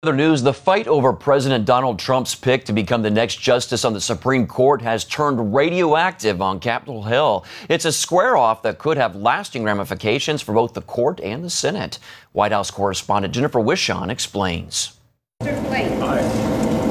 Other news, the fight over President Donald Trump's pick to become the next justice on the Supreme Court has turned radioactive on Capitol Hill. It's a square-off that could have lasting ramifications for both the court and the Senate. White House correspondent Jennifer Wishon explains. Mr. Flake. Aye.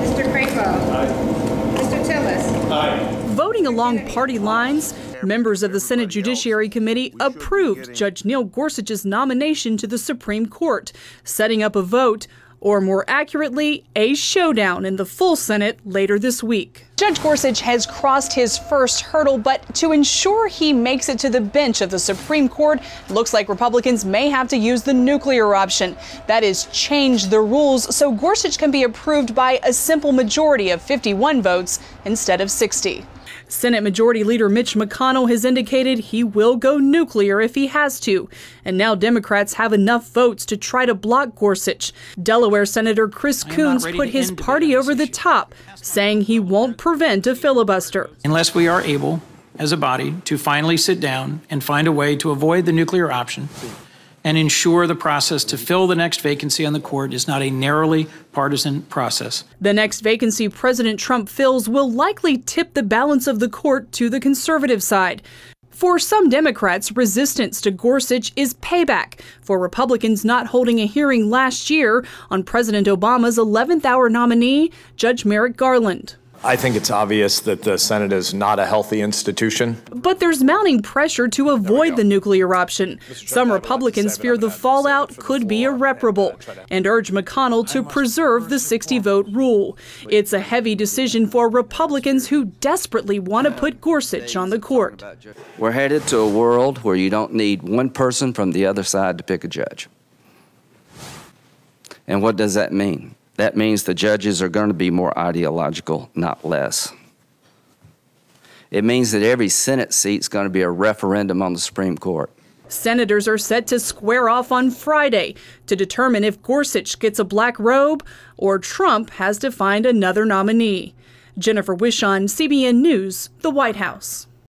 Mr. Crapo. Aye. Mr. Tillis. Aye. Voting along party lines, members of the Senate Judiciary Committee approved Judge Neil Gorsuch's nomination to the Supreme Court, setting up a vote, or more accurately, a showdown in the full Senate later this week. Judge Gorsuch has crossed his first hurdle, but to ensure he makes it to the bench of the Supreme Court, looks like Republicans may have to use the nuclear option. That is, change the rules so Gorsuch can be approved by a simple majority of 51 votes instead of 60. Senate Majority Leader Mitch McConnell has indicated he will go nuclear if he has to. And now Democrats have enough votes to try to block Gorsuch. Delaware Senator Chris Coons put his party over the top, saying he won't prevent a filibuster. Unless we are able, as a body, to finally sit down and find a way to avoid the nuclear option and ensure the process to fill the next vacancy on the court is not a narrowly partisan process. The next vacancy President Trump fills will likely tip the balance of the court to the conservative side. For some Democrats, resistance to Gorsuch is payback for Republicans not holding a hearing last year on President Obama's 11th hour nominee, Judge Merrick Garland. I think it's obvious that the Senate is not a healthy institution. But there's mounting pressure to avoid the nuclear option. Some Republicans fear the fallout could be irreparable and urge McConnell to preserve the 60-vote rule. It's a heavy decision for Republicans who desperately want to put Gorsuch on the court. We're headed to a world where you don't need one person from the other side to pick a judge. And what does that mean? That means the judges are going to be more ideological, not less. It means that every Senate seat is going to be a referendum on the Supreme Court. Senators are set to square off on Friday to determine if Gorsuch gets a black robe or Trump has to find another nominee. Jennifer Wishon, CBN News, the White House.